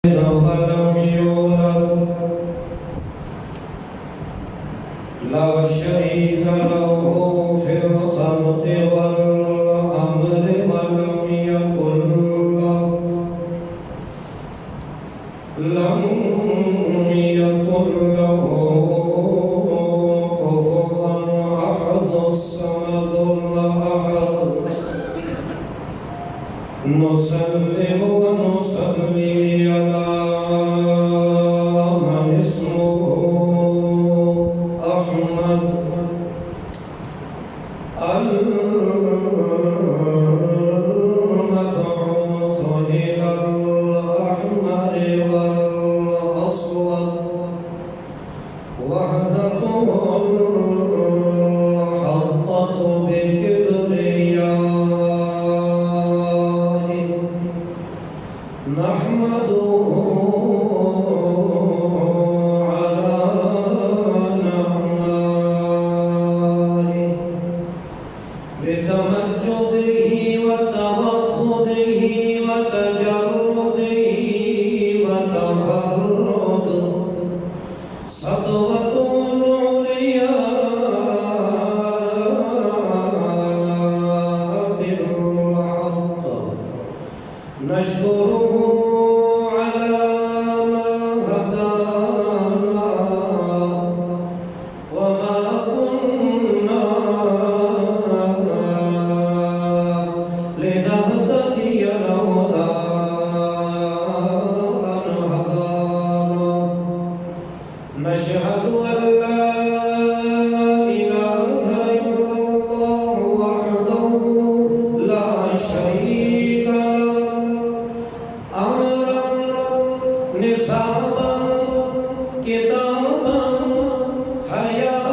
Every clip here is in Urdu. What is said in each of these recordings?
ولم يولد لا شريك له في الخلق والأمر ولم يكن له كفوا أحد الصمد الأحد نسلم ونصلي على من اسمه أحمد المبعوث إلى الأحمر والأسود وحدته الحقة بكبرياء نحمده على نعمائه بتمجده وتوحده وتجرده وتفرده سطوة العليا بالحق نشكره على ما هدانا وما كنا لنهتدي لولا أن هدانا نشهد أن لا إله إلا الله وحده لا شريك له أمرا نصابا كتابا حياة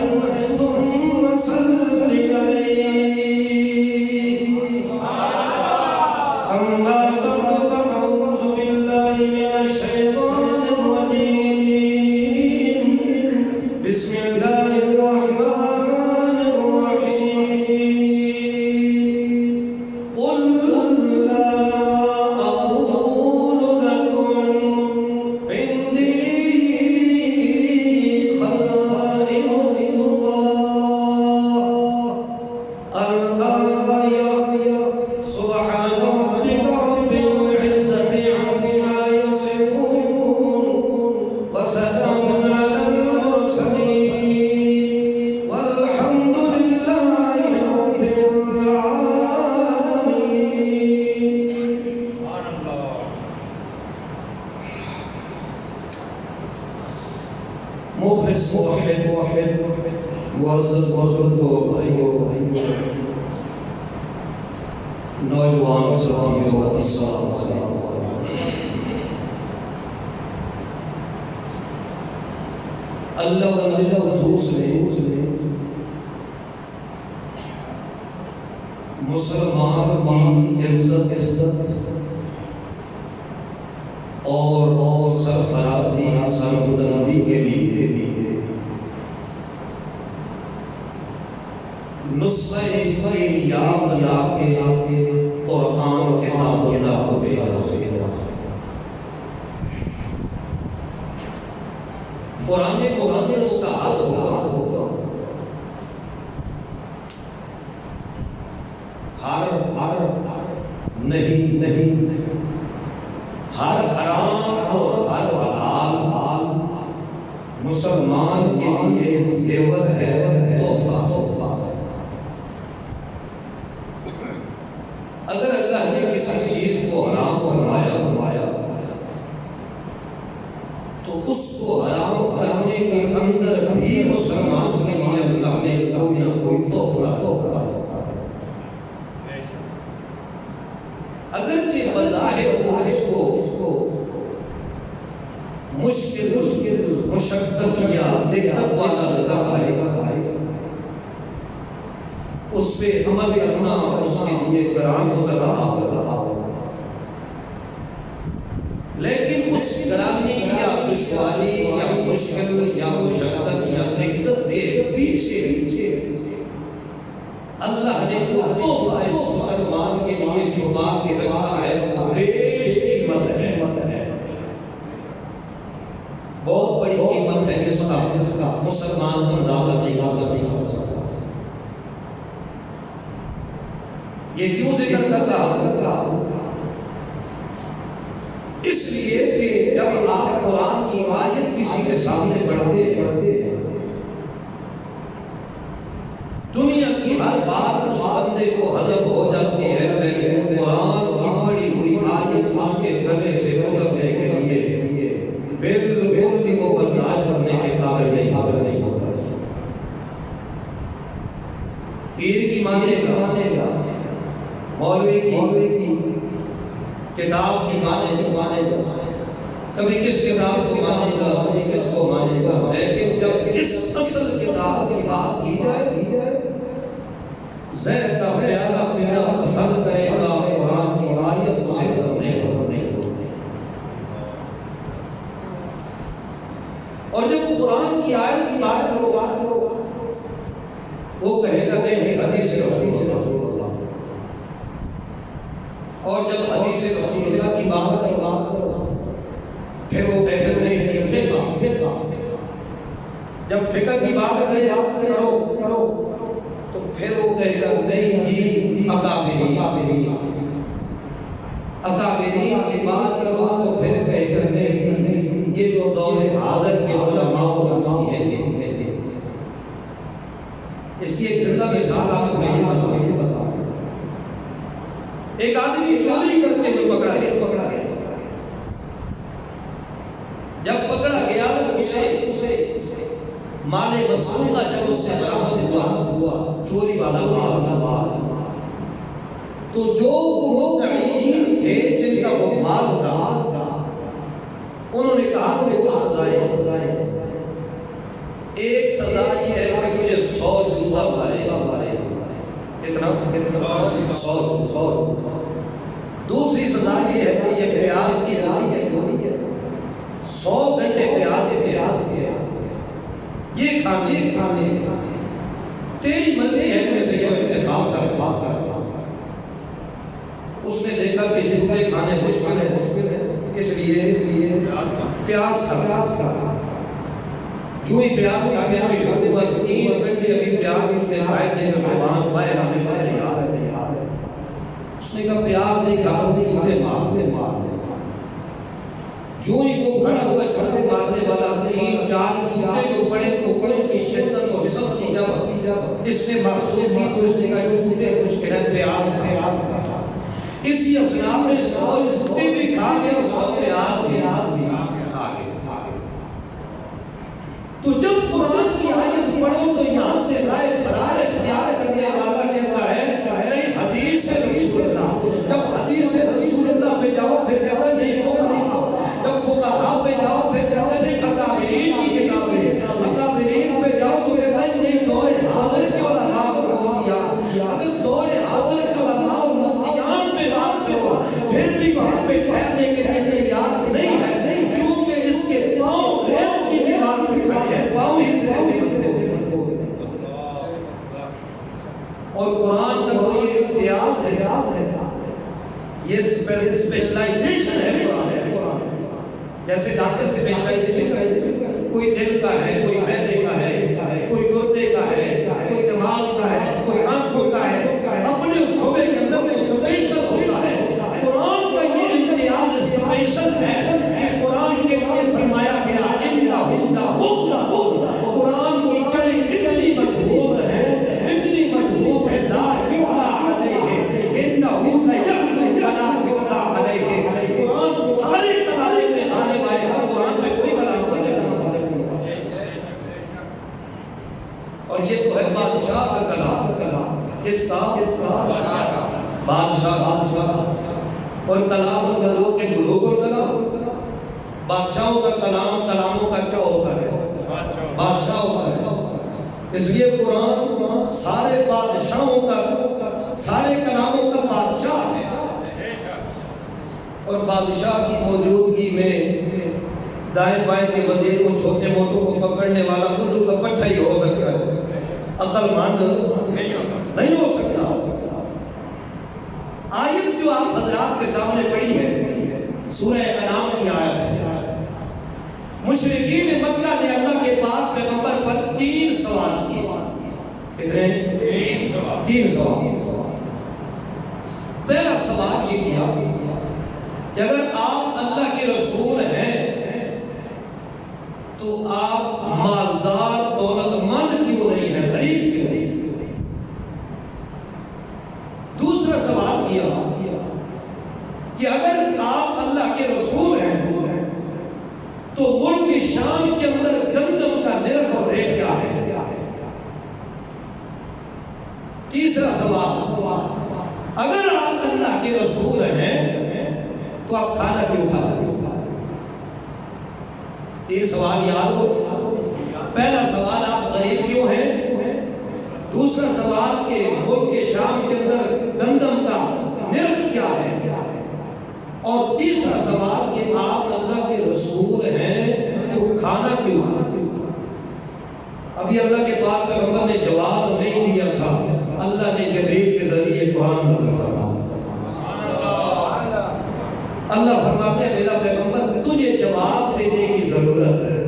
ثم صل عليه أما بعد فأعوذ بالله من الشيطان الرجيم بسم الله الرحمن الرحيم قل لا أقول لكم عندي خزائن الله الآية سبحان ربك رب العزة عما يصفون وسلام على المرسلين والحمد لله رب العالمين. مخلص موحد معزز بزرگوں بھائیوں نوجوان ساتھیوں السلام علیکم. اللہ والے قدوس نے مسلمان کی عزت اور سرفرازی سربلندی کے لیے نسخہ یاد بنا کے قرآن کتاب اللہ کو بھیجا. قرآن مقدس کا حق ہوگا ہر نہیں ہر حرام اور ہر حلال مسلمان کے لیے زیور ہے، تحفہ. اگر اللہ نے کسی چیز کو حرام فرمایا تو اس کو حرام کرنے کے اندر بھی مسلمان کے لیے اللہ نے کوئی نہ کوئی تحفہ رکھا. اگرچہ بظاہر وہ اس کو مشکل مشقت یا دقت والا لگا ہے، اس پہ عمل کرنا اس کے لیے گران گزر رہا لیکن اس گرانی یا دشواری یا مشکل یا مشقت یا دقت کے پیچھے اللہ نے جو تحفہ اس مسلمان کے لیے چھپا کے رکھا ہے وہ بیش قیمت ہے، بہت بڑی قیمت ہے جس کا مسلمان اندازہ نہیں کر سکتا. یہ کیوں ذکر کر رہا؟ اس لیے کہ جب آپ قرآن کی آیت کسی کے سامنے پڑھتے ہیں دنیا کی ہر بات اس بندے کو ہضم ہو جاتی ہے، لیکن قرآن کی پڑھی ہوئی آیت اس کے گلے سے اترنے کے لیے بالکل بھی وہ برداشت کرنے کے قابل نہیں ہوتا. پیر کی مانے گا، مولوی کی کتاب کی مانے گا، کبھی کس کتاب کو مانے گا کبھی کس کو مانے گا، لیکن جب اس اصل کتاب کی بات کی جائے زہر کا پیالہ پینا پسند کرے گا، قرآن کی آیت اسے کرنے گا. اور جب قرآن کی آیت کی بات کرو وہ کہے گا نہیں حدیث رسول اللہ. اور جب حدیث رسول اللہ کی بات کرو پھر وہ کہے گا نہیں فقہ. جب فقہ کی بات کرو تو پھر وہ کہے گا نہیں جی اکابرین کی بات کرو تو پھر کہے گا نہیں یہ جو دور حاضر کے علماء و مفتی ہیں. اس کی ایک زندہ مثال آپ کو یہ بتائیں. ایک آدمی چوری کرتے ہوئے پکڑا گیا. جب پکڑا گیا تو اسے مال مسروقہ جب اس سے برآمد ہوا چوری والا مال تو جو مدعین تھے جن کا وہ مال تھا انہوں نے کہا کہ وہ سزائیں. ایک سزا یہ ہے کہ سو دوسری سزا یہ ہے کہ یہ پیاز کی ڈالی ہے 100 گھنٹے پیاز یہ کھانے تیری مرضی ہے میں سے جو انتخاب کر اس نے دیکھا کہ جوتے کھانے مشکل ہے اس لیے پیاز کھا جو ہی پیاز کھانے میں شروع ہوا 3 گھنٹے ابھی پیاز نے کھائے تھے کہ زبان باہر آنے پر یاد ہے اس نے کہا پیاز نہیں کھا رہا ہوں جوتے مار جو ہی وہ کھڑا ہوا جوتے مارنے والا 3-4 جوتے جو پڑے تو پڑے کی شدت اور سختی جب اس نے محسوس کی تو اس نے کہا جوتے مشکل ہے پیاز کھا اسی اسلام میں 100 جوتے بھی کھا گئے اور 100 پیاز بھی کھا گئے تو جب قرآن کی آیت پڑھو تو یہاں سے رائے فرار اختیار کرنے والا کہتا ہے نہیں حدیث سے رسول اللہ جب حدیث سے رسول اللہ پہ جاؤ پھر کہتا ہے نہیں فقہا جب فقہا پہ جاؤ پھر کہتا ہے نہیں اکابرین کی کتابیں اکابرین پہ جاؤ تو کہتا ہے نہیں دور حاضر کے علماء اور مفتیان اگر دور حاضر کے علماء اور مفتیان پہ بات کرو پھر بھی وہاں پہ ٹھہرنے کے لیے تیار نہیں ہے کیونکہ اس کے پاؤں ریت کی دیوار پہ کھڑے ہیں پاؤں ہی سے اور قرآن کا تو یہ امتیاز ہے یہ اسپیشلائزیشن ہے قرآن جیسے ڈاکٹر اسپیشلائزیشن کوئی دل کا ہے کوئی معدے کا ہے کوئی گردے کا ہے کوئی دماغ کا ہے کوئی آنکھوں کا ہے اپنے شعبے کے اندر وہ اسپیشل ہوتا ہے قرآن کا یہ امتیاز اسپیشل ہے کہ قرآن کے لیے فرمایا گیا قرآن کی جڑیں اتنی مضبوط ہے لا یعلا علیہ انہو لیعلو ولا یعلا علیہ قرآن سارے کلامے میں آنے والے ہیں قرآن میں کوئی کلام نہیں اور یہ تو ہے بادشاہ کا کلام کس کا بادشاہ اور کلام ملوک کے ملوک اور کلام بادشاہوں کا کلام کلاموں کا کیا ہوتا ہے بادشاہ ہوتا ہے اس لیے قرآن سارے بادشاہوں کا سارے کلاموں کا بادشاہ ہے اور بادشاہ کی موجودگی میں دائیں بائیں کے وزیر کو چھوٹے موٹوں کو پکڑنے والا اردو کا پٹھا ہی ہو سکتا ہے عقل مند نہیں ہو سکتا آیت جو آپ حضرات کے سامنے پڑھی ہے سورہ انعام کی آیت ہے مشرکین مکہ نے اللہ کے پاک پیغمبر پر 3 سوال کیے کتنے 3 سوال پہلا سوال یہ کیا کہ اگر آپ اللہ کے رسول ہیں تو آپ مالدار دولت مند کیوں نہیں ہیں غریب کیوں نہیں دوسرا سوال کیا کہ اگر آپ اللہ کے رسول ہیں تو ملک شام کے اندر گندم کا نرخ اور ریٹ کیا ہے تیسرا سوال اگر آپ اللہ کے رسول ہیں تو آپ کھانا کیوں کھاتے ہیں 3 سوال یاد ہو پہلا سوال آپ غریب کیوں ہیں دوسرا سوال کہ ملک شام کے اندر گندم کا نرخ کیا ہے اور تیسرا سوال کہ آپ اللہ کے رسول ہیں تو کھانا کیوں کھاتے ابھی اللہ کے پاک پیغمبر نے جواب نہیں دیا تھا اللہ نے جبریل کے ذریعے قرآن نازل فرمایا اللہ فرماتے ہیں میرا پیغمبر تجھے جواب دینے کی ضرورت ہے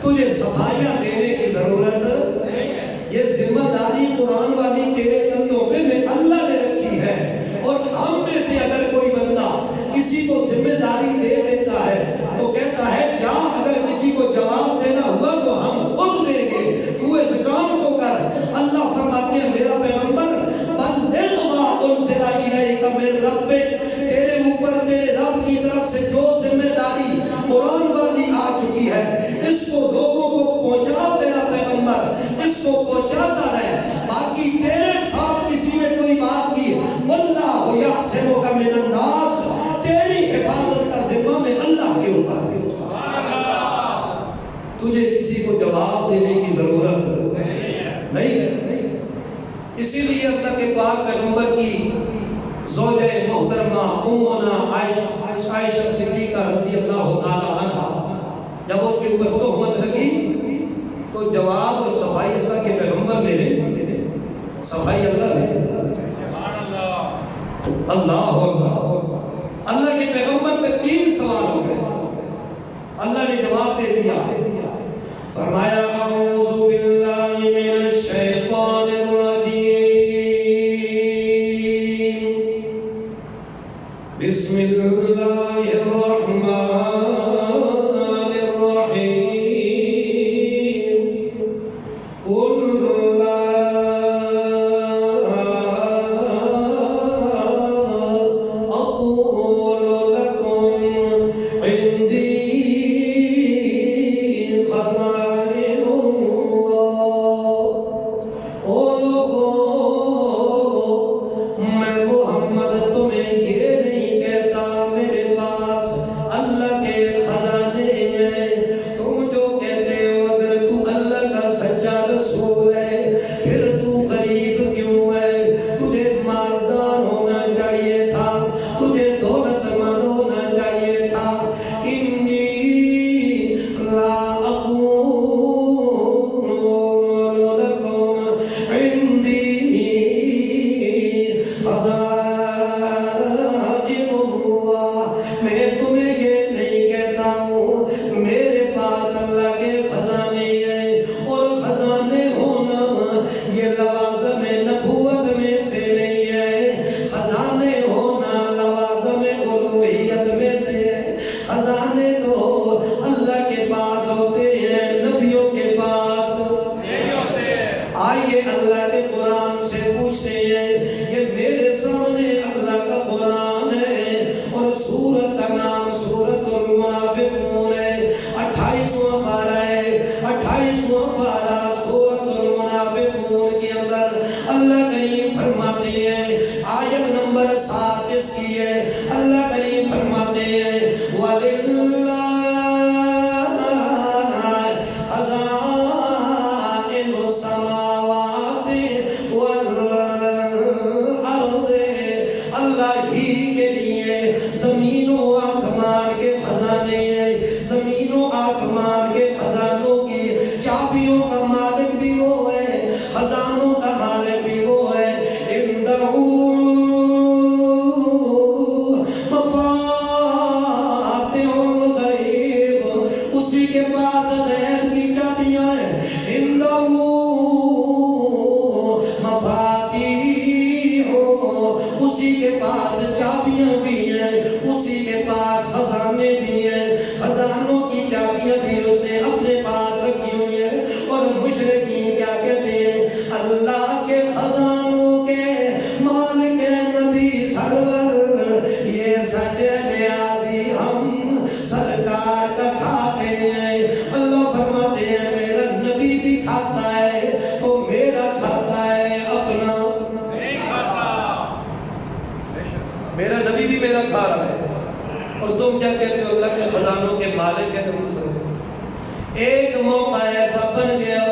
تجھے صفائیاں دینے کی ضرورت یہ ذمہ داری قرآن والی تیرے کندھوں پہ میں اللہ نے رکھی ہے اور ہم میں سے اگر کوئی بندہ کسی کو ذمہ داری دے دیتا ہے تو کہتا ہے جا اگر کسی کو جواب دینا ہوا تو ہم خود دیں گے تو اس کام کو کر اللہ فرماتے ہیں میرا پیغمبر بلغ ما انزل الیک من ربک تیرے اوپر تیرے رب کی طرف سے جو ذمہ داری قرآن والی آ چکی ہے اس کو لوگوں کو پہنچا میرا پیغمبر اس کو پہنچاتا رہے باقی تیرے ساتھ کسی نے کوئی بات کی واللہ یعصمک من الناس تیری حفاظت کا ذمہ میں اللہ کے اوپر ہے تجھے کسی کو جواب دینے کی ضرورت نہیں ہے اسی لیے اللہ کے پاک پیغمبر کی زوجہ محترمہ امنا عائشہ صدیقہ رضی اللہ تعالی عنہ جب ان کے اوپر تہمت لگی تو جواب اور صفائی اللہ کے پیغمبر نے دی، صفائی اللہ نے دی۔ اللہ اکبر، اللہ کے پیغمبر پہ 3 سوال ہو گئے، اللہ نے جواب دے دیا، فرمایا اعوذ باللہ من الشیطان الرجیم، بسم اللہ الرحمن الرحیم، قل لا اقول لکم عندی خزائن اللہ، او لوگوں میں محمد تمہیں یہ نہیں کہتا میرے پاس اللہ کے خزانے ہیں، تم جو کہتے ہو اگر تو اللہ کا سچا رسول ہے پھر تو غریب کیوں ہے، تجھے مالدار ہونا چاہیے تھا، تجھے دولت مند ہونا چاہیے تھا۔ انی لا اقول لکم عندی خزائن اللہ، میں تمہیں یہ نہیں کہتا ہوں میرے پاس اللہ کے خزانے ہیں، اور خزانے ہونا یہ لوازم نبوت میں سے نہیں ہے، خزانے ہونا لوازم الوہیت میں سے ہے، خزانے تو اللہ کے پاس ہوتے ہیں، نبیوں کے پاس نہیں ہوتے۔ آئیے اللہ کے قرآن سے پوچھتے ہیں، یہ میرے سامنے اللہ کا قرآن ہے اور سورت کا نام سورت المنافقون ہے، 28واں پارہ ہے، 28واں پارہ سورت المنافقون کے اندر اللہ کریم فرماتے ہیں، آیت نمبر 7 اس کی ہے، اللہ کریم فرماتے ہیں وَلِلَّهِ خَزَائِنُ السَّمَاوَاتِ وَالْأَرْضِ، اللہ ہی کے لیے زمین و آسمان کے خزانے ہیں، زمین و آسمان کے خزانوں کی چابیوں کا مالک بھی وہ ہے، خزانوں کا مالک بھی وہ ہے، اِنَّهُ مفاتح الغیب، اسی کے پاس غیب کی چابیاں ہیں، اِنَّهُ مفاتیح، اسی کے پاس چابیاں بھی ہیں، اسی کے پاس خزانے بھی ہیں، خزانوں کی چابیاں بھی اس نے اپنے پاس رکھی ہوئی ہیں۔ اور مشرکین کیا کہتے ہیں؟ اللہ کے خزانوں کے مالک نبی سرور، یہ سچ نیازی ہم سرکار کا کھاتے ہیں۔ اللہ فرماتے ہیں میرا نبی بھی کھاتا ہے تو میرا کھاتا ہے اپنا نہیں کھاتا، میرا نبی بھی میرا کھا رہا ہے، اور تم کیا کہتے ہو اللہ کے خزانوں کے مالک ہیں تم سب۔ ایک موقع ایسا بن گیا،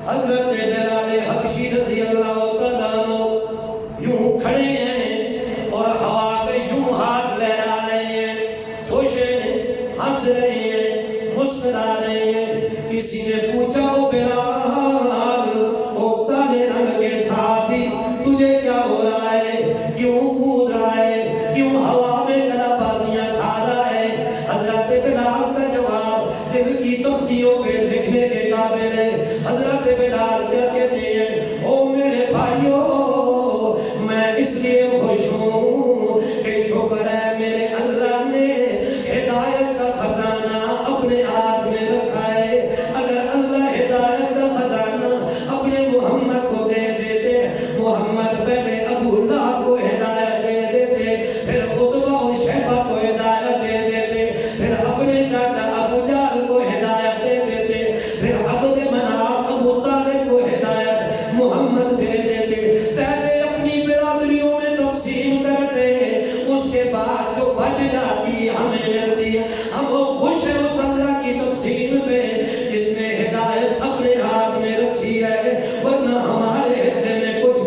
حضرت بلال حبشی رضی اللہ تعالیٰ عنہ یوں کھڑے ہیں اور ہوا پہ یوں ہاتھ لہرا رہے ہیں، خوش ہیں، ہنس رہے ہیں، مسکرا رہے ہیں۔ کسی نے پوچھا او بلال، او کالے رنگ کے صحابی، تجھے کیا ہو رہا ہے، کیوں کود رہا ہے، کیوں ہوا میں کلا بازیاں کھا رہا ہے؟ حضرت بلال کا جواب دل کی تختیوں پہ لکھنے کے قابل ہے۔ حضرت بلال کیا کہتے ہیں؟ او میرے بھائیو، میں اس لیے خوش ہوں کہ شکر ہے میرے اللہ نے ہدایت کا خزانہ اپنے ہاتھ میں رکھا ہے۔ اگر اللہ ہدایت کا خزانہ اپنے محمد کو دے دیتے، محمد پہلے ابو لہب کو ہدایت دے دیتے، پھر عتبہ و شیبہ کو ہدایت دے دیتے، پھر اپنے چاچا ابو جہل کو ہدایت دے دیتے، پھر عبد مناف ابو طالب کو ہدایت محمد دے دیتے، پہلے اپنی برادریوں میں تقسیم کرتے، اس کے بعد جو بچ جاتی ہمیں ملتی ہے، ہم خوش ہیں اس اللہ کی تقسیم پہ جس نے ہدایت اپنے ہاتھ میں رکھی ہے، ورنہ ہمارے حصے میں کچھ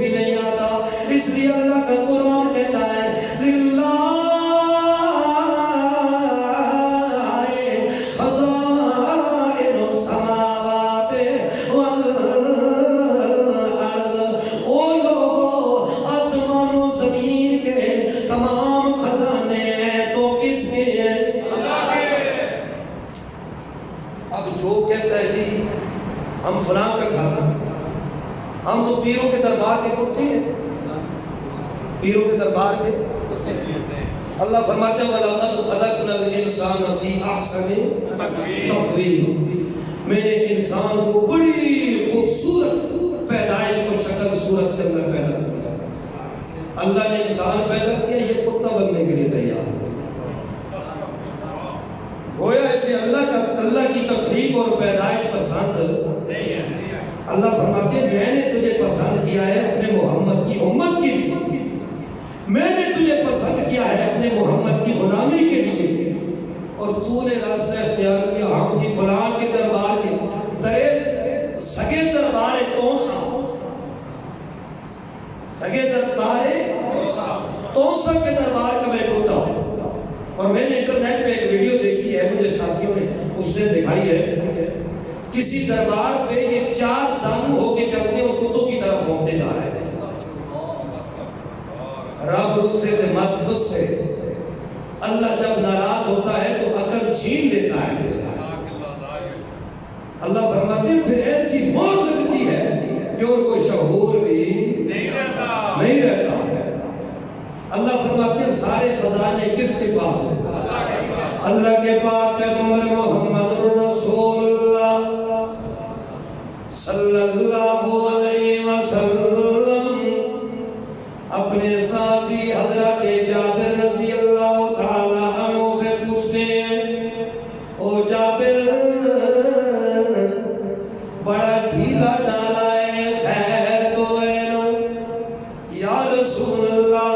کرنا. ہم تو پیروں کے دربار کے کتے ہیں, پیروں کے دربار کے. اللہ فرماتے ہیں وَلَقَدْ خَلَقْنَا الْإِنسَانَ فِي أَحْسَنِ تَقْوِيمٍ. میں نے انسان کو بڑی خوبصورت پیدائش اور شکل صورت کے اندر پیدا کیا. اللہ نے انسان پیدا کیا, یہ کتا بننے کے لیے تیار ہے. گویا اسے اللہ کی تخلیق اور پیدائش پسند. اللہ فرماتے ہیں میں نے تجھے پسند کیا ہے اپنے محمد کی امت کے لیے, میں نے تجھے پسند کیا ہے اپنے محمد کی غلامی کے لیے, اور تو نے راستہ اختیار کیا ہم کی فلاں کے دربار کے درے سگے دربار توسا, سگے دربار توسا کے دربار کا میں کتا ہوں. اور میں نے انٹرنیٹ پہ ایک ویڈیو دیکھی ہے, مجھے ساتھیوں نے اس نے دکھائی ہے, کسی دربار پہ یہ 4 زانو ہو کے چلتے اور کتوں کی طرف بھونکتے جا رہے ہیں. رب اس سے مت اس سے. اللہ جب ناراض ہوتا ہے تو عقل چھین لیتا ہے. اللہ فرماتے ہیں پھر ایسی موت لگتی ہے کہ ان کو شعور بھی نہیں رہتا. اللہ فرماتے ہیں سارے خزانے کس کے پاس ہیں؟ اللہ کے پاس. پیغمبر محمد رسول اللہ صلی اللہ علیہ وسلم اپنے صحابی حضرت جابر رضی اللہ تعالی عنہ سے پوچھتے ہیں, او جابر بڑا ڈھیلا ڈالا ہے, خیر تو ہے نا؟ یا رسول اللہ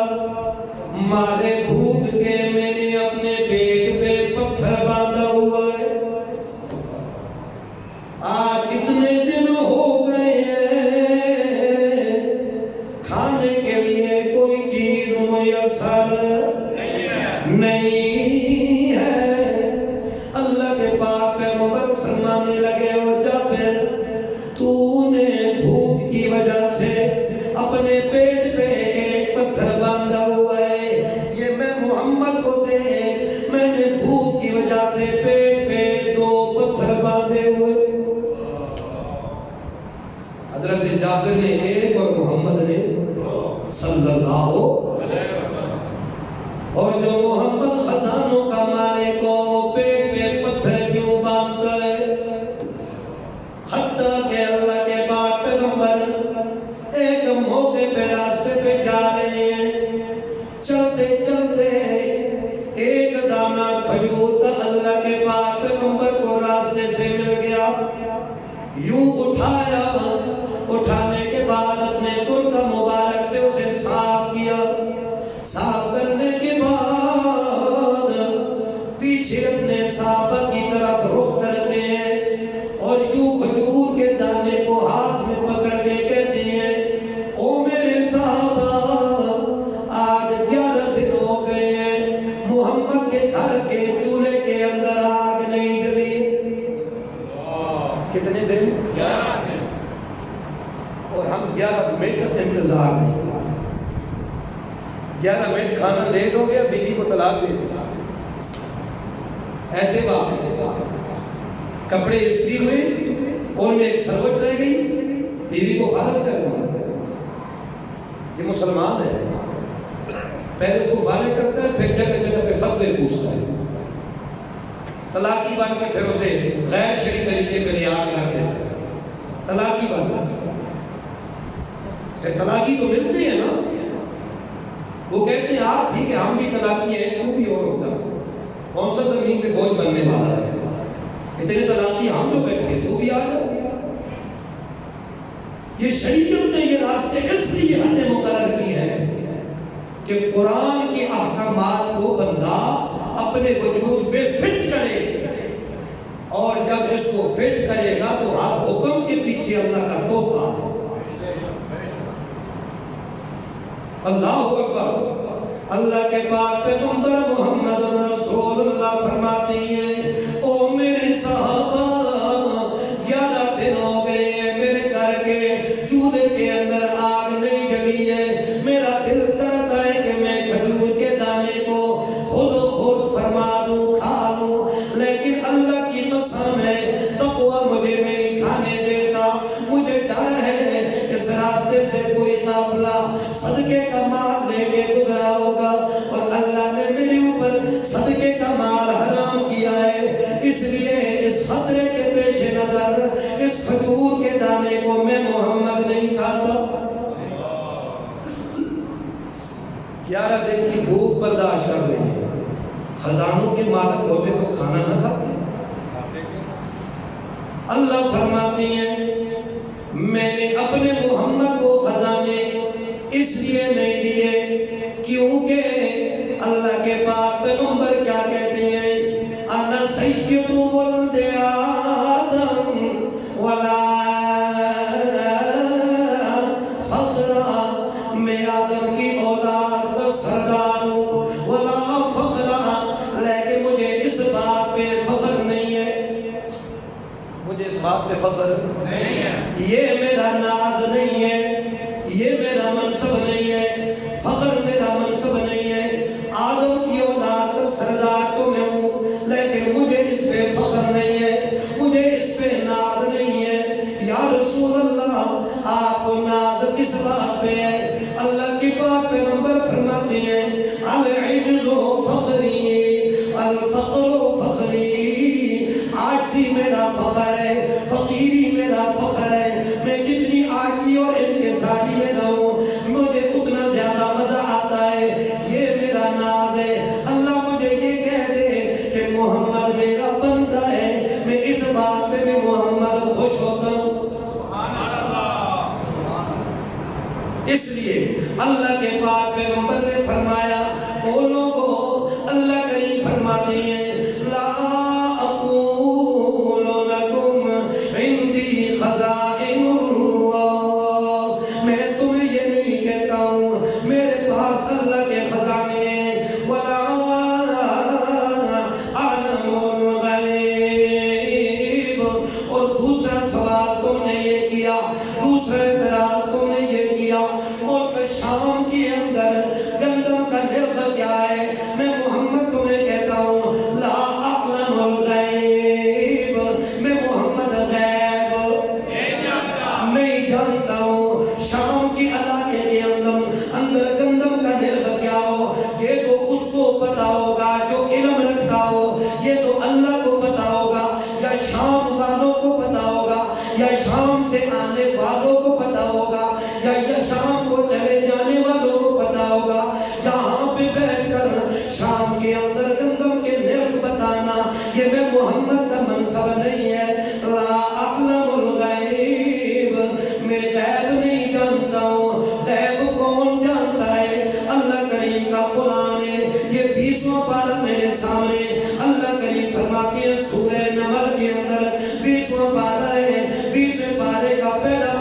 مارے بھوک کے میں نے اپنے پیٹ پہ پتھر باندھا ہوا ہے, آج اتنے دن ہو گئے ہیں کھانے کے لیے کوئی چیز میسر نہیں ہے. اللہ کے پاک پیغمبر فرمانے لگے, او جابر تو نے بھوک کی وجہ سے اپنے پیٹ پہ ایک پتھر باندھا ہوا ہے, یہ میں محمد کو دے, میں نے بھوک کی وجہ سے پیٹ پہ 2 پتھر باندھے ہوئے. حضرت جابر نے ایک اور محمد نے صلی اللہ علیہ وسلم. اور جو محمد خزانوں کا مالک ہو وہ پیٹ پہ پتھر کیوں باندھتا ہے؟ حتیٰ کہ اللہ کے پاک پیغمبر ایک موقع پہ راستے پہ جا رہے ہیں, چلتے چلتے ایک دانہ کھجور کا اللہ کے پاک پیغمبر کو راستے سے مل گیا. یوں اٹھایا, اٹھانے کے بعد اپنے کرتا مبارک سے اسے صاف کیا. صاف کرنے کے بعد پیچھے اپنے صحابہ کی طرف رخ کرتے ہیں اور یوں کھجور کے دانے کو ہاتھ میں پکڑ کے کہتے ہیں, او میرے صحابہ آج 11 دن ہو گئے ہیں محمد کے گھر کے چولہے کے اندر آگ نہیں جلی. کتنے دن؟ 11 دن. اور ہم 11 منٹ انتظار نہیں کرتے. 11 منٹ کھانا لیٹ ہو گیا, بیوی کو طلاق دے دیا. ایسے بات کپڑے استری ہوئے اور میں ایک سروٹ رہ گئی, بیوی کو فارغ کر دیا. یہ مسلمان ہے, پہلے اس کو فارغ کرتا ہے پھر جگہ جگہ پہ فتوے پوچھتا ہے, طلاقی بن کے پھر اسے غیر شرعی طریقے پہ نیاز رکھ دیتا ہے. طلاقی بن سے طلاقی تو ملتے ہیں نا, وہ کہتے ہیں آپ ٹھیک ہے ہم بھی طلاقی ہیں, تو بھی اور ہوگا, کون سا زمین پہ بوجھ بننے والا ہے, اتنے طلاقی ہم جو بیٹھے تو بھی آ جاؤ. یہ شریعت نے یہ راستے اس لیے ہم نے مقرر کی ہے کہ قرآن کے احکامات کو بندہ اپنے وجود پہ فٹ کرے, اور جب اس کو فٹ کرے گا تو ہر حکم کے پیچھے اللہ کا تحفہ ہے. اللہ اکبر. اللہ کے پاک پیغمبر محمد رسول اللہ فرماتے ہیں, او میرے صحابہ 11 دن ہو گئے ہیں میرے گھر کے چولہے کے اندر آگ نہیں جلی ہے. میرا دل کرتا ہے کہ میں کھجور کے دانے کو خود فرما دوں, کھا لوں, لیکن اللہ کی قسم ہے تقوی مجھے نہیں کھانے دیتا. مجھے راستے سے کوئی قافلہ صدقے کا مال لے کے گزرا ہوگا اور اللہ نے میرے اوپر صدقے کا مال حرام کیا ہے، اس لیے اس خطرے کے پیش نظر اس کھجور کے دانے کو میں محمد نہیں کھاتا۔ 11 دن کی بھوک برداشت کر رہے ہیں، خزانوں کے مالک ہوتے تو کھانا نہ کھاتے۔ اللہ فرماتی ہیں میں نے اپنے محمد کو خزانے اس لیے نہیں دیے کیونکہ اللہ کے پاک پیغمبر کیا کہتے ہیں، انا سید ولد آدم ولا فخر، میں آدم کی اولاد کا سردار ہوں، ولا فخر، لیکن مجھے اس بات پہ فخر نہیں ہے، مجھے اس بات پہ فخر نہیں ہے، یہ میرا ناز نہیں ہے، یہ میرا منصب نہیں ہے، فخر میرا منصب نہیں ہے، آدم کی اولاد کا سردار تو میں ہوں لیکن مجھے اس پہ فخر نہیں ہے، مجھے اس پہ ناز نہیں ہے۔ یا رسول اللہ آپ کو ناز کس بات پہ ہے؟ اللہ کی پاک پیغمبر فرماتی ہیں العجز فخری الفقر فخری، عاجزی میرا فخر ہے، فقیری میرا فخر ہے، میں جتنی عاجزی اور انکساری میں رہوں مجھے اتنا زیادہ مزہ آتا ہے، یہ میرا ناز ہے۔ اللہ مجھے یہ کہہ دے کہ محمد میرا بندہ ہے، میں اس بات پہ میں محمد خوش ہوتا ہوں۔ اس لیے اللہ کے پاک پیغمبر نے فرمایا او لوگوں، اللہ کریم فرماتے ہیں لا اقول لکم عندی خزائن اللہ، میں تمہیں یہ نہیں کہتا ہوں میرے پاس اللہ کے خزانے ہیں، ولا اعلم الغیب، اور دوسرا سوال تم نے یہ کیا، دوسرا اعتراض تم نے یہ کیا ملک شام کے اندر گندم کا نرخ کیا ہے، میں محمد تمہیں کہتا ہوں لا اعلم الغیب، میں محمد غیب نہیں جانتا ہوں، شام کی علاقے کے اندر گندم کا نرخ کیا ہو یہ تو اس کو پتا ہوگا جو علم رکھتا ہو، یہ تو اللہ کو پتا ہوگا، یا شام والوں کو پتا ہوگا، یا شام سے آنے والوں کو پتا ہوگا، یا شام کو چلے جانے والوں کو پتا ہوگا۔ یہاں پہ بیٹھ کر شام کے اندر گندم کے نرخ بتانا یہ میں محمد کا منصب نہیں ہے۔ لا اعلم الغیب، میں غیب نہیں جانتا ہوں، غیب کون جانتا ہے؟ اللہ کریم کا قرآن ہے، یہ 20واں پارہ میرے سامنے، اللہ کریم فرماتے ہیں سورہ نمل کے اندر 20واں پارہ ہے، 20ویں پارے کا پہلا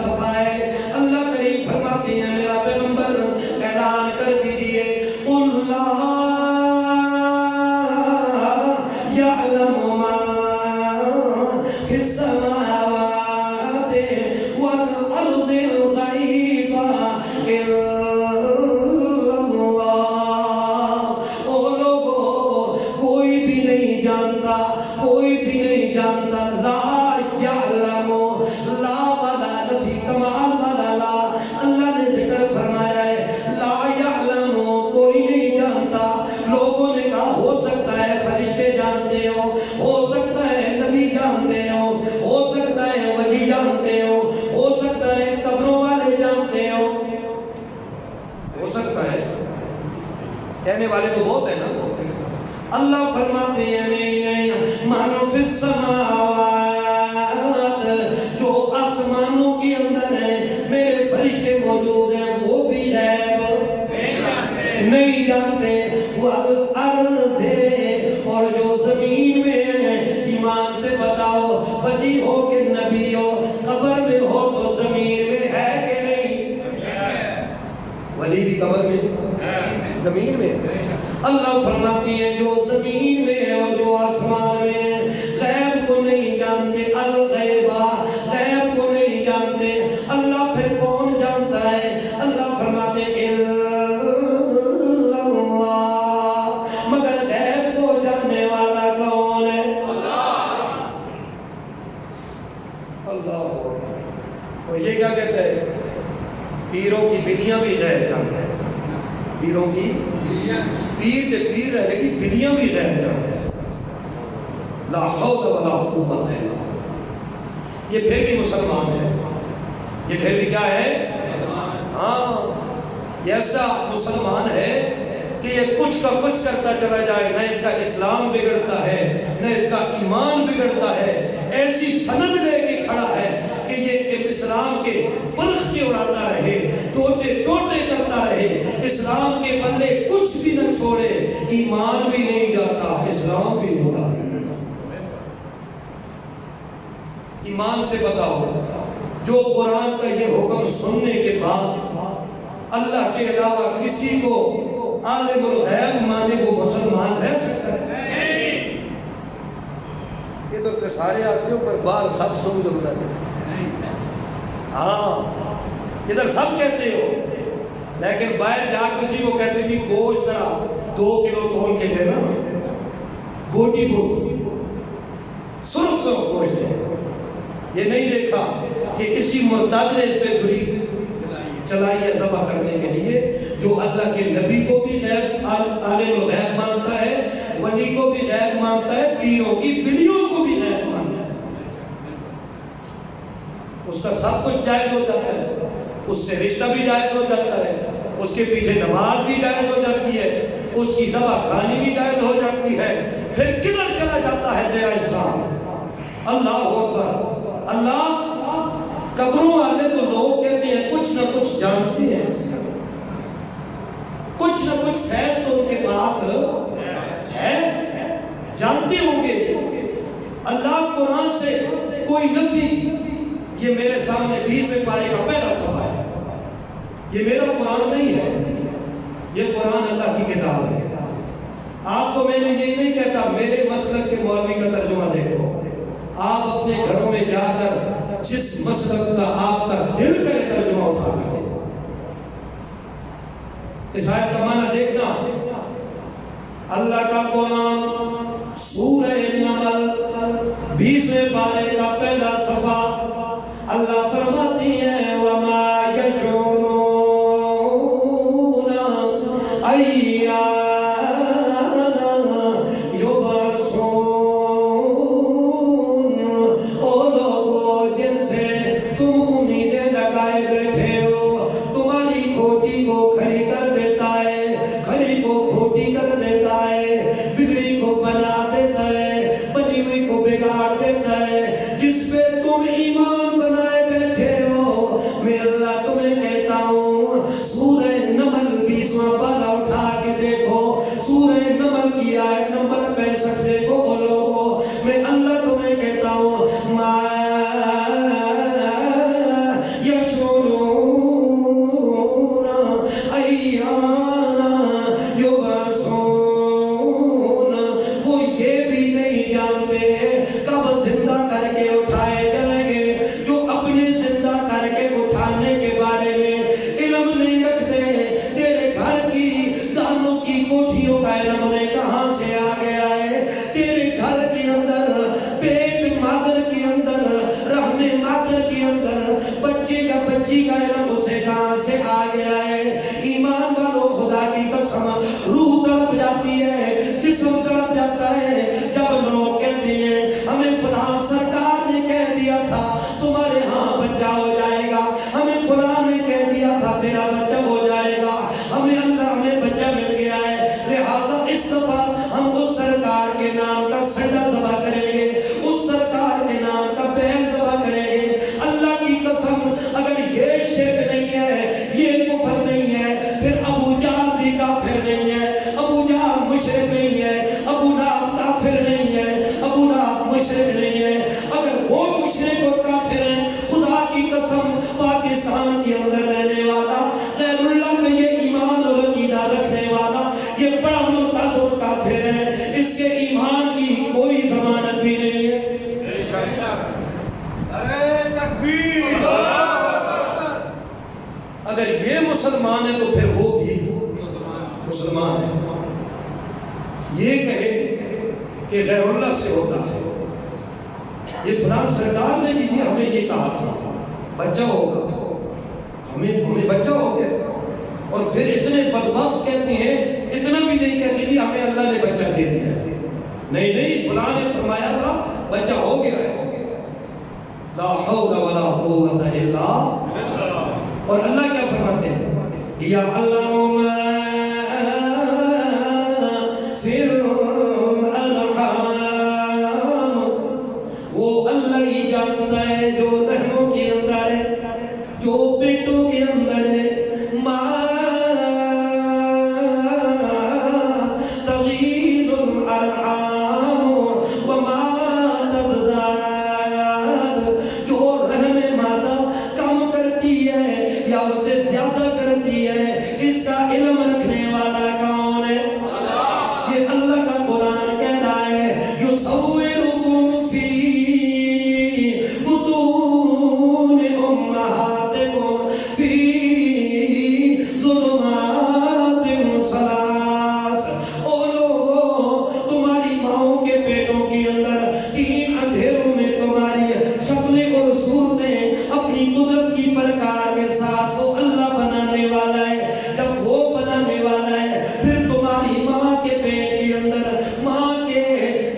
صفحہ ہے، اللہ کریم فرماتے ہیں میرا پیغمبر اعلان کر دیجئے قل لا یعلم من فی السماوات والارض الغیب الا اللہ، او لوگو کوئی بھی نہیں جانتا، کوئی بھی نہیں جانتا، لا یعلم، لا والا نفی کمال والا لا، اللہ نے ذکر فرمایا ہے لا یعلم، کوئی نہیں جانتا۔ لوگوں نے کہا ہو سکتا ہے فرشتے جانتے ہو سکتا ہے نبی جانتے ہو سکتا ہے ولی جانتے ہو سکتا ہے قبروں والے جانتے ہو سکتا ہے، کہنے والے تو بہت ہیں نا۔ اللہ فرماتے ہیں نہیں من فی السماوات، جو آسمانوں کے اندر ہیں میرے فرشتے موجود ہیں وہ بھی غیب نہیں جانتے، والارض، اور جو زمین میں ہیں ایمان سے بتاؤ ولی ہو کہ نبی ہو، قبر میں ہو تو زمین میں ہے کہ نہیں؟ ولی بھی قبر میں زمین میں، اللہ فرماتی ہیں جو زمین میں ہے اور جو آسمان میں ہے غیب کو نہیں جانتے، الغیبہ، غیب کو نہیں جانتے۔ اللہ پھر کون جانتا ہے؟ اللہ فرماتے ہیں الا اللہ، مگر غیب کو جاننے والا کون ہے؟ اللہ۔ اور یہ کیا کہتا ہے؟ پیروں کی بلیاں بھی غیب جانتے ہیں، پیروں کی پیر تے پیر رہے گی بلیاں بھی غیب جانتے ہیں۔ لا حول ولا قوت الا باللہ۔ یہ پھر بھی مسلمان ہے، یہ پھر بھی کیا ہے؟ ہاں، یہ ایسا مسلمان ہے کہ یہ کچھ کا کچھ کرتا چلا جائے، نہ اس کا اسلام بگڑتا ہے نہ اس کا ایمان بگڑتا ہے، ایسی سند لے کے کھڑا ہے کہ یہ اسلام کے پرخچے اڑاتا رہے، ٹوٹے ٹوٹے کرتا رہے، اسلام کے پلے کچھ بھی نہ چھوڑے، ایمان بھی نہیں جاتا، اسلام بھی نہیں جاتا۔ ایمان سے بتاؤ، جو قرآن کا یہ حکم سننے کے بعد اللہ کے علاوہ کسی کو عالم الغیب مانے وہ مسلمان رہ سکتا ہے؟ یہ تو سارے آتے ہو پر بار سب سن دو ادھر، ہاں ادھر سب کہتے ہو، لیکن باہر جا کسی کو کہتے کہ گوشت ذرا 2 کلو تول کے دینا، بوٹی بوٹی سرخ سرخ گوشت دے۔ یہ نہیں دیکھا کہ اسی مرتد نے اس پہ چھری چلائی ہے ذبح کرنے کے لیے، جو اللہ کے نبی کو بھی غیب عالم الغیب مانتا ہے، ولی کو بھی غیب مانتا ہے، پیروں کی بلیوں کو بھی غیب مانتا ہے، اس کا سب کچھ جائز ہو جاتا ہے، اس سے رشتہ بھی جائز ہو جاتا ہے، اس کے پیچھے نماز بھی جائز ہو جاتی ہے، اس کی ذبح خانی بھی جائز ہو جاتی ہے، پھر کدھر چلا جاتا ہے تیرا اسلام؟ اللہ اکبر۔ اللہ قبروں والے تو لوگ کہتے ہیں کچھ نہ کچھ جانتے ہیں، کچھ نہ کچھ فیض تو ان کے پاس ہے، جانتے ہوں گے۔ اللہ قرآن سے کوئی نفی، یہ میرے سامنے 20ویں پارے کا پہلا صفحہ ہے، یہ میرا قرآن نہیں ہے، یہ قرآن اللہ کی کتاب ہے۔ آپ کو میں نے یہی نہیں کہتا میرے مسلک کے مولوی کا ترجمہ دیکھو، آپ اپنے گھروں میں جا کر جس مسلک کا آپ کا دل کرے ترجمہ اٹھا کر دیکھو۔ اس آیت کا معنی دیکھنا، اللہ کا قرآن سورہ نمل 20ویں پارے کا پہلا صفحہ، اللہ فرماتی ہے وَمَا يَشْعُرُونَ أَيَّانَ اگر یہ مسلمان ہے تو پھر وہ بھی مسلمان ہے۔ یہ کہے کہ غیر اللہ سے ہوتا ہے، یہ فلاں سرکار نے ہمیں یہ کہا تھا بچہ ہوگا، ہمیں بچہ ہو گیا، اور پھر اتنے بدبخت کہتے ہیں، اتنا بھی نہیں کہتے کہ ہمیں اللہ نے بچہ دے دیا، نہیں فلاں نے فرمایا تھا بچہ ہو گیا ہے، لا حول ولا قوت الا باللہ۔ اور اللہ کیا فرماتے ہیں، یعلم ما فی الارحام، وہ اللہ ہی جانتا ہے جو رحموں کے اندر ہے، جو پیٹوں کے اندر ہے، ما تغیظ الارحام وما تزداد، جو رحم مادہ کم کرتی ہے یا اسے زیادہ کرتی ہے، اس کا علم رکھنے والا کون ہے؟ یہ اللہ کا قرآن کہہ رہا ہے، یصورکم فی بطون امہاتکم فی ظلمات ثلاث۔ او لوگوں، تمہاری ماؤں کے پیٹوں کے اندر 3 اندھیروں میں تمہاری شکلیں اور صورتیں اپنی قدرت کی پرکار کے ساتھ وہ اللہ بنانے والا ہے۔ جب وہ بنانے والا ہے، پھر تمہاری ماں کے پیٹ کے اندر، ماں کے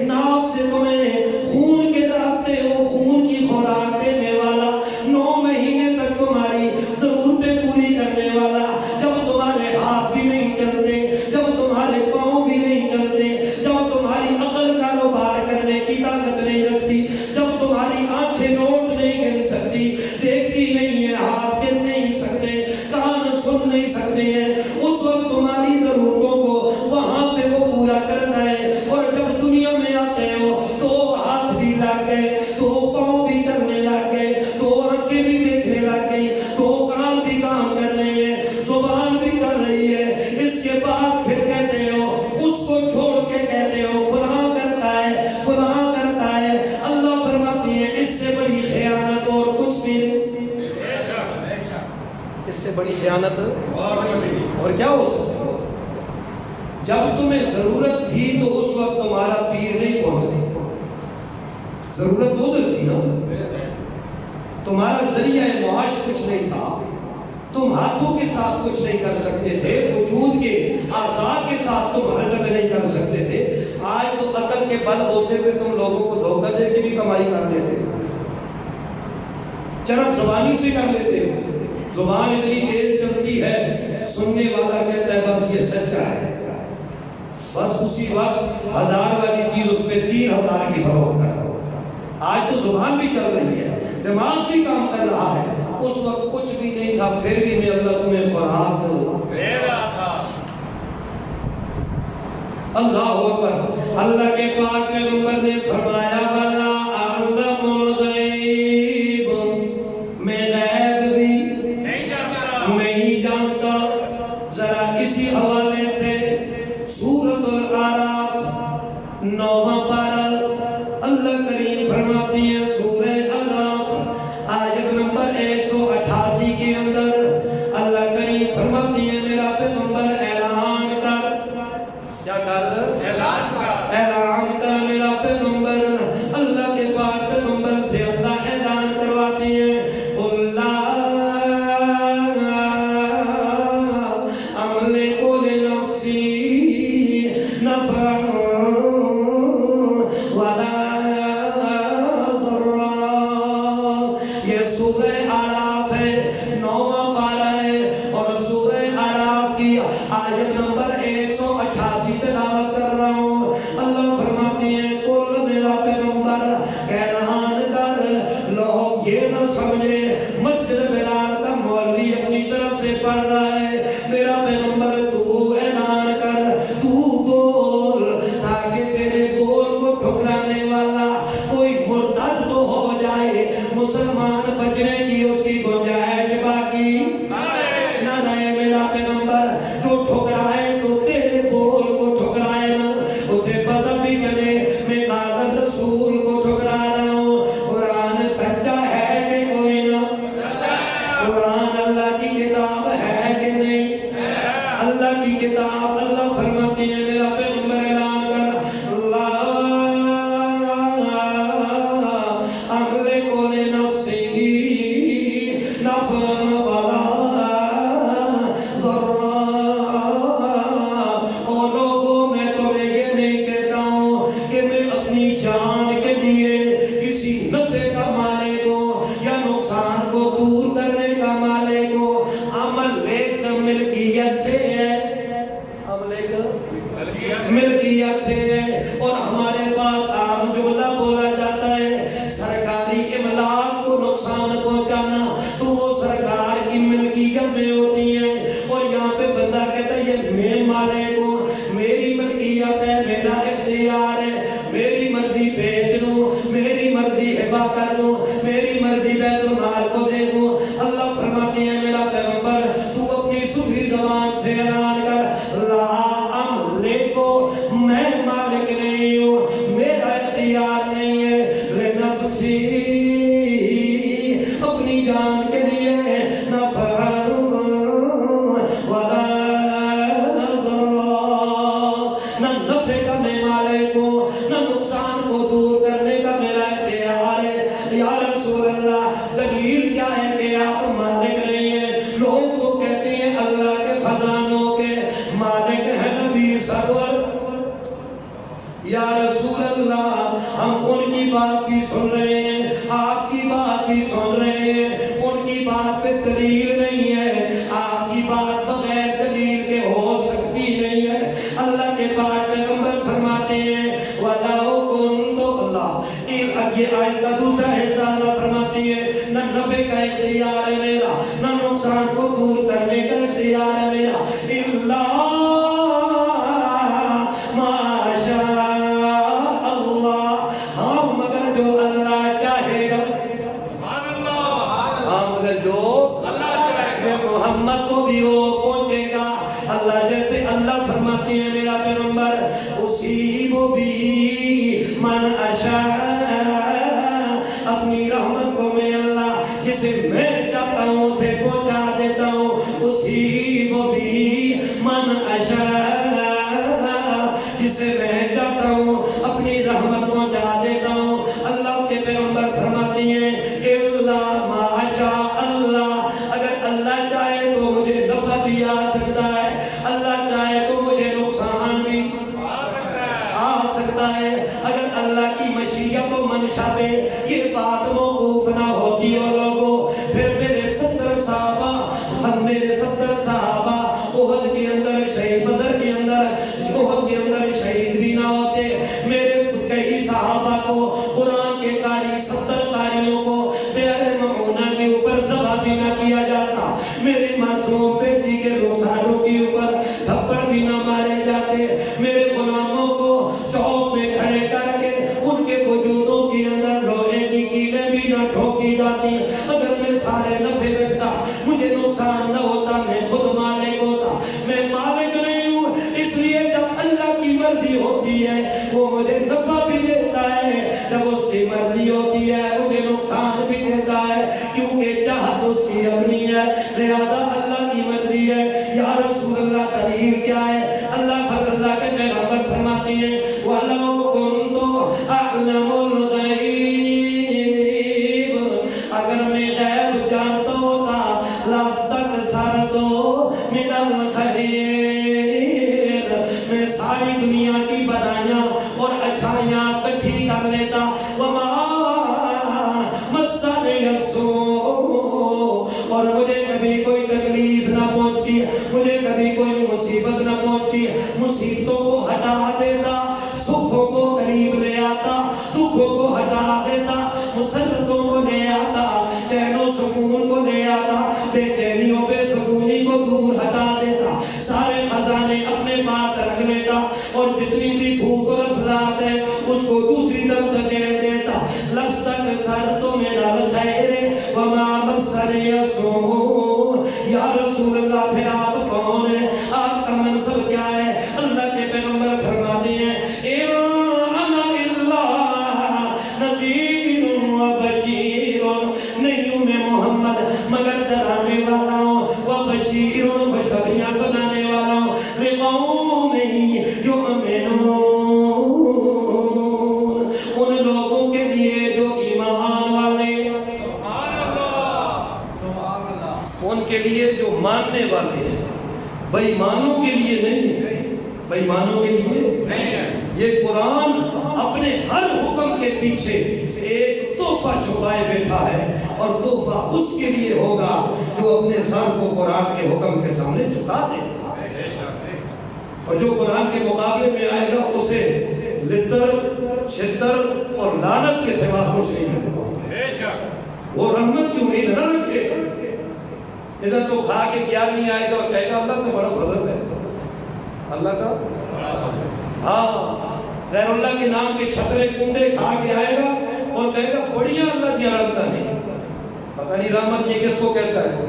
ناف سے تمہیں خون کے راستے وہ خون کی خوراک دینے والا، 9 مہینے تک تمہاری ضرورتیں پوری کرنے والا، جب تمہارے ہاتھ بھی نہیں چلتے، جب تمہارے پاؤں بھی نہیں چلتے، جب تمہاری عقل کاروبار کرنے کی طاقت نہیں رکھتی، جب تمہاری آنکھیں نوٹ نہیں گن سکتی، دیکھتی نہیں ہے، ہاتھ گن نہیں سکتے، کان سن نہیں سکتے ہیں، اس وقت تمہاری ضرورتوں کو وہاں پہ وہ پورا کرتا ہے۔ اور جب دنیا میں آتے ہو تو ہاتھ بھی لگ گئے، تو پاؤں بھی چلنے لگ گئے، تو آنکھیں بھی دیکھنے لگ گئی، تو کان بھی کام کر رہے ہیں، زبان بھی کر رہی ہے، اس کے بعد پھر کہتے ہو، اس کو چھوڑ کے کہتے ہو فلاں کرتا ہے، فلاں کرتا ہے۔ اللہ فرماتی ہے اس سے بڑی خیانت اور کچھ بھی نہیں، اس سے بڑی خیانت اور کیا ہو سکتا ہے؟ جب تمہیں ضرورت تھی تو اس وقت تمہارا پیر نہیں پہنچا، ضرورت ادھر تھی نا، تمہارا ذریعہ معاش کچھ نہیں تھا، تم ہاتھوں کے ساتھ کچھ نہیں کر سکتے تھے، وجود کے اعضاء کے ساتھ تم حرکت نہیں کر سکتے تھے۔ آج تو عقل کے بل ہوتے پھر تم لوگوں کو دھوکہ دے کے بھی کمائی کر لیتے، چرب زبانی سے کر لیتے، زبان اتنی تیز چلتی ہے، سننے والا کہتا ہے بس یہ سچا ہے، بس اسی وقت 1000 والی چیز اس پہ 3000 کی فروخت کرتا ہو۔ آج تو زبان بھی چل رہی ہے، دماغ بھی کام کر رہا ہے، اس وقت کچھ بھی نہیں تھا، پھر بھی میں اللہ تمہیں خوراک دے رہا تھا۔ اللہ اکبر۔ اللہ کے پاک پیغمبر نے فرمایا وَلَا أَعْلَمُ الْغَيْبَ، میں غیب بھی نہیں جانتا۔ ذرا اسی حوالے سے سورۃ الاعراف 9واں پارہ اللہ کریم فرماتی ہے، سورہ اعراف آیت نمبر 188 کے اندر اللہ کریم فرماتی ہے میرا پیغمبر اعلان کر، کیا کر؟ اعلان کر میرا پیغمبر۔ اللہ کے پاک پیغمبر سے اللہ اعلان کرواتی ہے، قُلْ لَا أَمْلِكُ لِنَفْسِي نَفْعًا وَلَا ضَرًّا۔ یہ سورہ اعراف ہے، 9واں پارہ ہے، اور سورہ اعراف کی آیت نمبر 188 تلاوت کر رہا ہوں۔ اللہ فرماتی ہے قل میرا پیغمبر اعلان کر، لوگ یہ نہ سمجھے مسجد بلال کا مولوی اپنی طرف سے پڑھ رہا ہے، میرا پیغمبر تو اعلان کر، تو بول، تاکہ تیرے بول کو ٹھکرانے والا کوئی مرتد تو ہو جائے، مسلمان بچنے کی اس کی گنجائش باقی نہ رہے۔ میرا پیغمبر جو ٹھکرائے تو تیرے بول کو ٹھکرائے نا، اسے پتہ بھی چلے میں نازل رسول کو ٹھکرا رہا ہوں۔ قرآن سچا ہے کہ کوئی نہ؟ قرآن اللہ کی کتاب ہے کہ نہیں؟ اللہ کی کتاب۔ اللہ فرماتی ہے میرا پیغمبر اعلان کر، لا أملك لنفسي نفعا ولا کی ملکیت میں ہوتی ہیں. اور یہاں پہ بندہ کہتا ہے یہ میں مالک ہوں, میری ملکیت ہے, میرا اختیار ہے, میری مرضی بیچ دوں, میری مرضی ہبا کر دوں, میری مرضی بیت المال کو دے دوں. اللہ فرماتے ہیں میرا پیغمبر تو اپنی صحیح زبان سے اعلان کر لا املکو, میں مالک نہیں ہوں, میرا اختیار نہیں ہے, لنفسی, اپنی جان کے لیے, نفعا ولا ضرا, نہ نفع کا میں مالک ہوں, نہ نقصان کو دور کرنے کا میرا اختیار ہے. یا رسول اللہ دلیل کیا ہے کہ آپ مالک نہیں ہیں؟ لوگ تو کہتے ہیں اللہ کے خزانوں کے مالک ہیں نبی سرور. یا رسول اللہ ہم ان کی بات بھی سن رہے ہیں, آپ کی بات بھی سن رہے ہیں, ان کی بات پہ دلیل نہیں ہے, آپ کی بات بغیر دلیل کے ہو سکتی نہیں ہے. اللہ کے پاک پیغمبر فرماتے ہیں وَلَوْ كُنْتُ, اللہ یہ آیت کا دوسرا حصہ اللہ فرماتی ہے نہ نفع کا اختیار ہے میرا, نہ نقصان کو دور کرنے کا اختیار ہے میرا, اِلَّا مَا شَاءَ اللَّهُ, ہاں مگر جو اللہ چاہے گا, ہاں مگر جو محمد کو بھی وہ پہنچے گا. اللہ جیسے اللہ فرماتی ہے میرا پیغمبر اصیب بھی من اشاء, اپنی رحمت کو میں اللہ جسے میں چاہتا ہوں اسے پہنچا دیتا ہوں. اصیب بھی من اشاء, جسے میں چاہتا ہوں اپنی رحمت پہنچا دیتا ہوں. اللہ کے پیغمبر فرماتی ہیں الا ما شاء اللہ, اگر اللہ چاہے تو مجھے نفع بھی آ سکتا ہے, اللہ چاہے تو مجھے نقصان بھی آ سکتا ہے. اگر اللہ کی مشیت و منشا پہ یہ بات موقوف نہ ہوتی ہو لوگوں, پھر میرے 70 صحابہ احد کے اندر شہید, بدر کے اندر, احد کے اندر شہید بھی نہ ہوتے. میرے کئی صحابہ کو قرآن کے قاری 70 قاریوں کو بئر معونہ کے اوپر ذبح بھی نہ کیا جاتا, میری معصوم بیٹی کے رخساروں کے اوپر تھپڑ بھی نہ مارے جاتے, میرے غلاموں کو چوک میں کھڑے کر کے ان کے وجودوں کے اندر لوہے کی کیلیں بھی نہ ٹھوکی جاتی. اگر میں سارے نفع رکھتا مجھے نقصان نہ ہوتا, میں خود مالک ہوتا. میں مالک نہیں ہوں, اس لیے جب اللہ کی مرضی ہوتی ہے وہ مجھے نفع بھی دیتا ہے, جب اس کی مرضی ہوتی ہے مجھے نقصان بھی دیتا ہے, کیونکہ چاہت اس کی اپنی ہے, لہذا اللہ کی مرضی ہے. یا رسول اللہ دلیل کیا ہے؟ اللہ کے پیغمبر فرماتی ہیں وَلَوْ كُنْتُ أَعْلَمُ الْغَيْبِ, اگر میں غیب جانتا ہوتا لَاسْتَكْثَرْتُ مِنَ الْخَيْرِ, میں ساری دنیا کی بنائیاں اور اچھائیاں اکٹھی کر لیتا. وَمَا مَسَّنِيَ السُّوءُ, اور مجھے کبھی کوئی تکلیف نہ پہنچتی, مجھے کبھی کوئی مصیبت نہ پہنچتی. مصیبتوں کو ہٹا دیتا, سکھوں کو قریب لے آتا, دکھوں کو ہٹا دیتا, مسرتوں کو لے آتا, چین و سکون کو لے آتا, بے چینیوں بے سکونی کو دور ہٹا دیتا, سارے خزانے اپنے پاس رکھ لیتا, اور جتنی بھی بھوک اور افلاس ہے اس کو دوسری طرف دھکیل دیتا. لَاسْتَكْثَرْتُ مِنَ الْخَيْرِ وَمَا مَسَّنِيَ السُّوءُ. یا رسول اللہ پھر آپ کون ہیں, آپ کا منصب کیا ہے؟ اللہ کے پیغمبر فرماتے ہیں اِنْ أَنَا إِلَّا نَذِيرٌ وَبَشِيرٌ, نہیں ہوں میں محمد مگر ڈرانے والا ہوں, وَبَشِيرٌ خوشخبریاں سنانے والا ہوں, لِقَوْمٍ يُؤْمِنُونَ, ان لوگوں کے لیے جو ایمان والے, ان کے لیے جو ماننے والے ہیں, بے ایمانوں کے لیے نہیں, بے ایمانوں کے لیے نہیں ہے. یہ قرآن اپنے ہر حکم کے پیچھے ایک تحفہ چھپائے بیٹھا ہے, اور تحفہ اس کے لیے ہوگا جو اپنے سر کو قرآن کے حکم کے سامنے جھکا دے, اور جو قرآن کے مقابلے میں آئے گا اسے لدر, چھتر اور لعنت کے سوا کچھ نہیں ملے گا. وہ رحمت کی امید نہ رکھے, ادھر تو کھا کے کیا نہیں آئے گا اور کہے گا اللہ کا بڑا فضل ہے، اللہ کا ہاں، غیر اللہ کے نام کے چھترے کنڈے کھا کے آئے گا اور کہے گا بڑھیا اللہ کی رحمت نہیں، پتہ نہیں رحمت یہ کس کو کہتا ہے،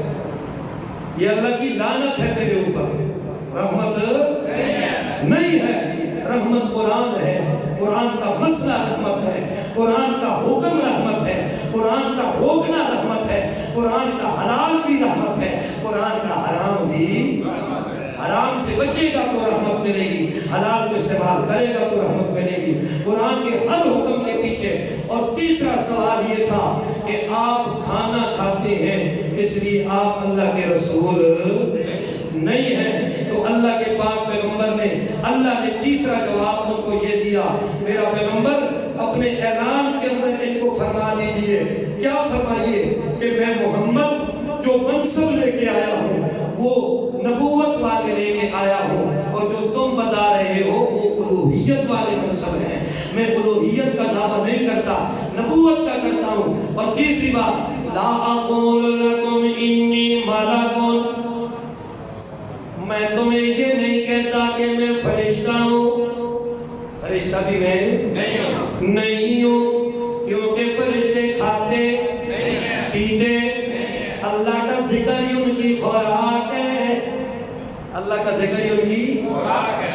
یہ اللہ کی لعنت ہے تیرے اوپر، رحمت نہیں ہے، رحمت قرآن ہے، قرآن کا مسئلہ رحمت ہے، قرآن کا حکم رحمت ہے، قرآن کا روکنا رحمت ہے، قرآن کا حلال بھی رحمت ہے، قرآن کا حرام بھی، حرام سے بچے گا تو رحمت ملے گی، حلال کو استعمال کرے گا تو رحمت ملے گی، قرآن کے ہر حکم کے پیچھے۔ اور تیسرا سوال یہ تھا کہ آپ کھانا کھاتے ہیں اس لیے آپ اللہ کے رسول نہیں ہیں، تو اللہ کے پاک پیغمبر نے، اللہ نے تیسرا جواب ان کو یہ دیا، میرا پیغمبر اپنے اعلان کے اندر ان کو فرما دیجئے، کیا فرمائیے کہ میں محمد جو منصب لے کے آیا ہوں وہ نبوت والے لے کے آیا ہوں، اور جو تم بتا رہے ہو وہ الوہیت والے منصب ہیں، میں الوہیت کا دعویٰ نہیں کرتا، نبوت کا کرتا ہوں۔ اور تیسری بات، لا اقول لکم انی ملک، میں تمہیں یہ نہیں کہتا کہ میں فرشتہ ہوں، فرشتہ بھی میں نہیں ہوں، کیونکہ فرشتے کھاتے پیتے، اللہ کا ذکر ہی ان کی خوراک ہے، اللہ کا ذکر ہی ان کی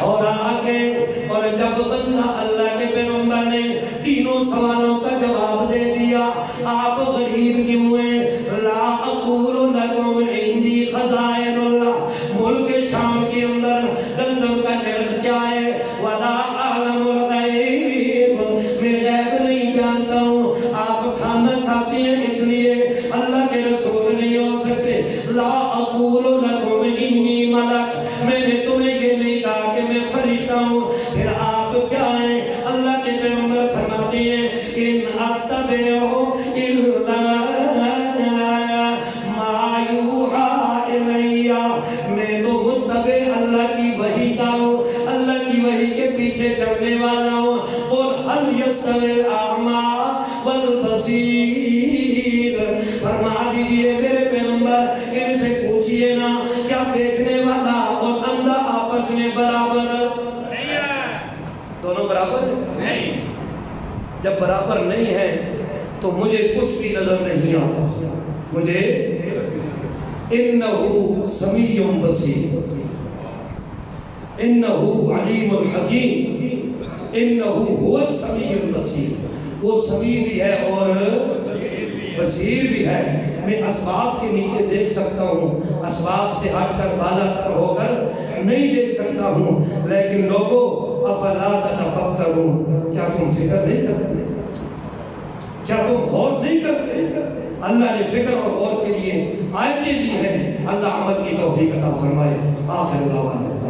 خوراک ہے۔ اور جب بندہ اللہ کے پیغمبر نے تینوں سوالوں کا جواب دے دیا، آپ غریب کیوں ہیں؟ لا اقول لکم عندی خزائن اللہ، ملک شام کے اندر گندم کا نرخ کیا ہے، ولا اعلم الغیب، میں غیب نہیں جانتا ہوں، آپ کھانا کھاتے ہیں اس لیے اللہ کے رسول نہیں ہو سکتے۔ لا اقول لکم انی ملک، میں نے تمہیں یہ نہیں کہا کہ میں فرشتہ ہوں، پھر آپ کیا ہیں؟ اللہ کے پیغمبر فرماتے ہیں ان اتبع الا ما یوحی الی، میں تو متبع اللہ کی وحی کا ہوں، اللہ کی وحی کے پیچھے چلنے والا ہوں۔ اور هل یستوی الاعمی والبصیر، فرما دیجئے میرے پیغمبر ان سے پوچھئے نا کیا دیکھنے والا اور اندھا آپس میں برابر نہیں ہے؟ دونوں برابر نہیں، جب برابر نہیں ہے تو مجھے کچھ بھی نظر نہیں آتا، مجھے انہو سمیع بصیر، انہو علیم الحکیم، انہو هو السمیع البصیر، وہ سمیع بھی ہے اور بصیر بھی ہے۔ میں اسباب کے نیچے دیکھ سکتا ہوں، اسباب سے ہٹ کر بالا تر ہو کر نہیں دیکھ سکتا ہوں، لیکن لوگوں افلا تتفکرون، کیا تم فکر نہیں کرتے؟ کیا تم غور نہیں کرتے؟ اللہ نے فکر اور غور کے لیے آیتیں دی ہیں، اللہ عمل کی توفیق عطا فرمائے۔ آخر دعوانا